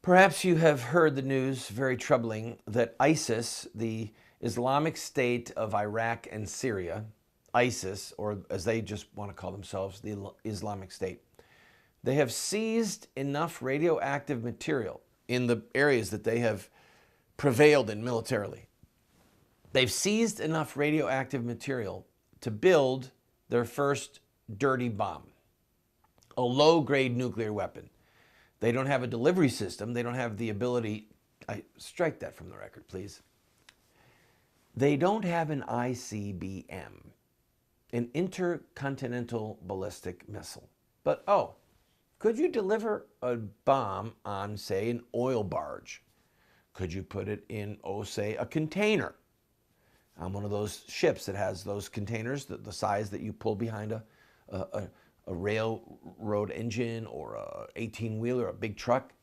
Perhaps you have heard the news, very troubling, that ISIS, the Islamic State of Iraq and Syria, ISIS, or as they just want to call themselves, the Islamic State, they have seized enough radioactive material in the areas that they have prevailed in militarily. They've seized enough radioactive material to build their first dirty bomb, a low-grade nuclear weapon. They don't have a delivery system. They don't have the ability. Strike that from the record, please. They don't have an ICBM, an intercontinental ballistic missile. But, could you deliver a bomb on, say, an oil barge? Could you put it in, say, a container on one of those ships that has those containers, the size that you pull behind a railroad engine or a 18-wheeler, a big truck?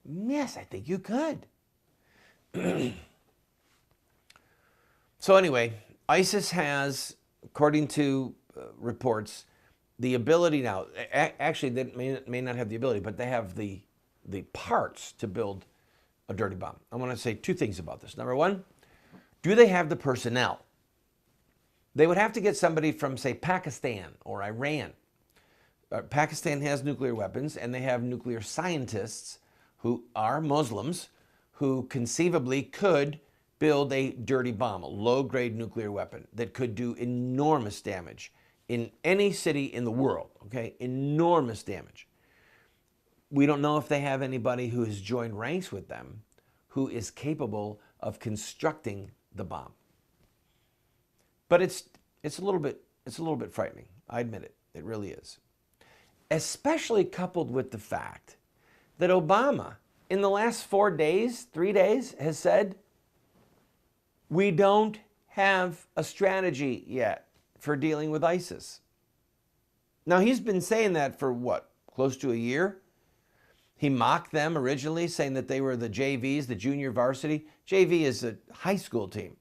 Yes, I think you could. So anyway, ISIS has, according to reports, the ability now, actually they may not have the ability, but they have the parts to build a dirty bomb. I want to say two things about this. Number one, do they have the personnel? They would have to get somebody from, say, Pakistan or Iran. Pakistan has nuclear weapons, and they have nuclear scientists who are Muslims who conceivably could build a dirty bomb, a low-grade nuclear weapon that could do enormous damage in any city in the world, okay? Enormous damage. We don't know if they have anybody who has joined ranks with them who is capable of constructing the bomb. But it's a little bit frightening. I admit it. It really is. Especially coupled with the fact that Obama, in the last 3 days, has said, we don't have a strategy yet for dealing with ISIS. Now, he's been saying that for what, close to a year? He mocked them originally, saying that they were the JVs, the junior varsity. JV is a high school team.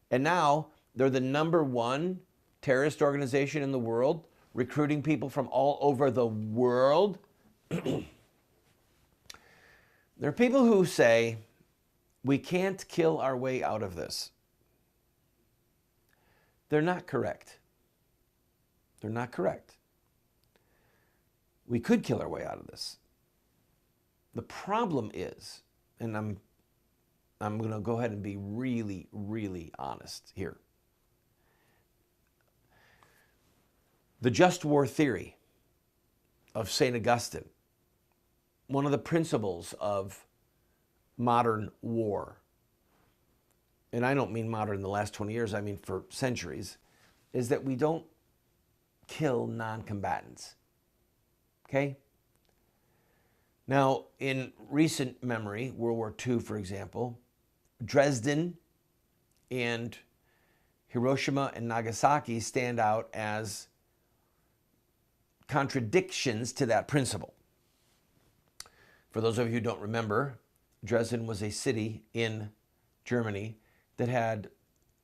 And now they're the #1 terrorist organization in the world, recruiting people from all over the world. There are people who say, we can't kill our way out of this. They're not correct. They're not correct. We could kill our way out of this. The problem is, and I'm going to go ahead and be really, really honest here. The just war theory of St. Augustine, one of the principles of modern war, and I don't mean modern in the last 20 years, I mean for centuries, is that we don't kill non-combatants. Okay? Now, in recent memory, World War II, for example, Dresden and Hiroshima and Nagasaki stand out as contradictions to that principle. For those of you who don't remember, Dresden was a city in Germany that had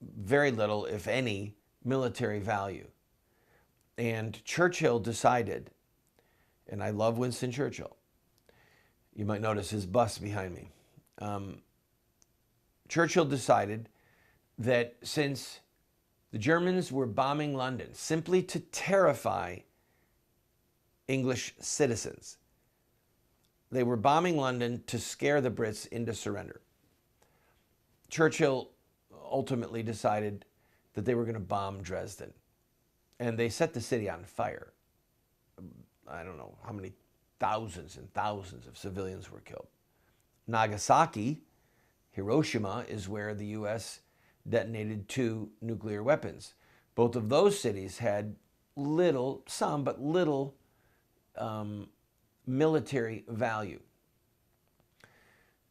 very little, if any, military value. And Churchill decided, and I love Winston Churchill. You might notice his bust behind me. Churchill decided that since the Germans were bombing London simply to terrify English citizens, they were bombing London to scare the Brits into surrender. Churchill ultimately decided that they were going to bomb Dresden. And they set the city on fire. I don't know how many thousands and thousands of civilians were killed. Nagasaki, Hiroshima, is where the U.S. detonated 2 nuclear weapons. Both of those cities had little military value.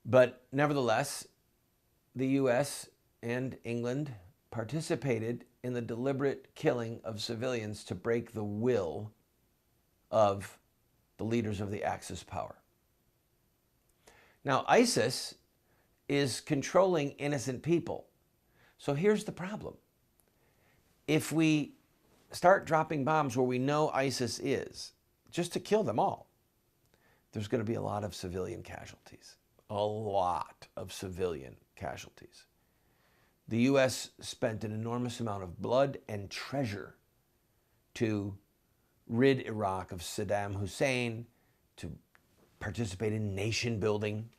But nevertheless, the U.S. and England participated in the deliberate killing of civilians to break the will of the leaders of the Axis power. Now, ISIS is controlling innocent people. So here's the problem. If we start dropping bombs where we know ISIS is, just to kill them all, there's going to be a lot of civilian casualties. A lot of civilian casualties. The U.S. spent an enormous amount of blood and treasure to rid Iraq of Saddam Hussein, to participate in nation building.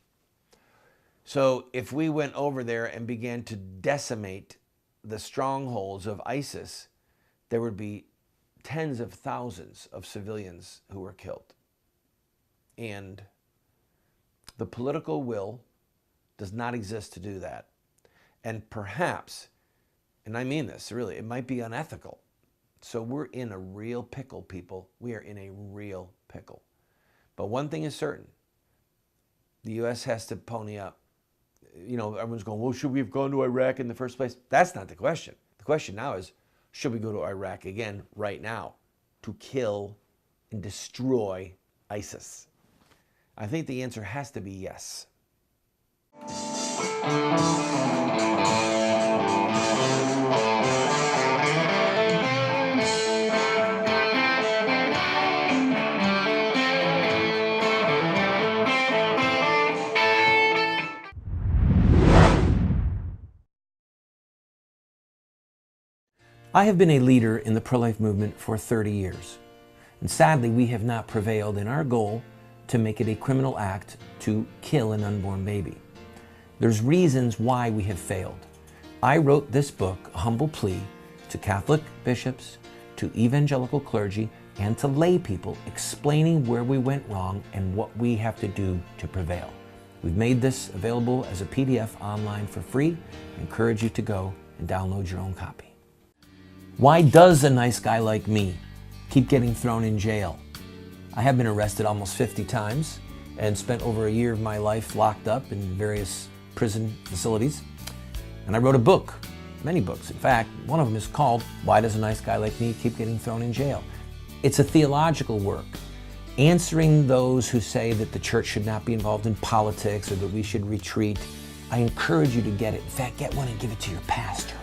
So if we went over there and began to decimate the strongholds of ISIS, there would be tens of thousands of civilians who were killed. And the political will does not exist to do that. And perhaps, and I mean this really, it might be unethical. So we're in a real pickle, people. We are in a real pickle. But one thing is certain. The U.S. has to pony up. You know, everyone's going, well, should we have gone to Iraq in the first place? That's not the question. The question now is, should we go to Iraq again right now to kill and destroy ISIS? I think the answer has to be yes. I have been a leader in the pro-life movement for 30 years. And sadly, we have not prevailed in our goal to make it a criminal act to kill an unborn baby. There's reasons why we have failed. I wrote this book, A Humble Plea, to Catholic bishops, to evangelical clergy, and to lay people, explaining where we went wrong and what we have to do to prevail. We've made this available as a PDF online for free. I encourage you to go and download your own copy. Why does a nice guy like me keep getting thrown in jail? I have been arrested almost 50 times and spent over a year of my life locked up in various prison facilities. And I wrote a book, many books. In fact, one of them is called Why Does a Nice Guy Like Me Keep Getting Thrown in Jail? It's a theological work, answering those who say that the church should not be involved in politics or that we should retreat. I encourage you to get it. In fact, get one and give it to your pastor.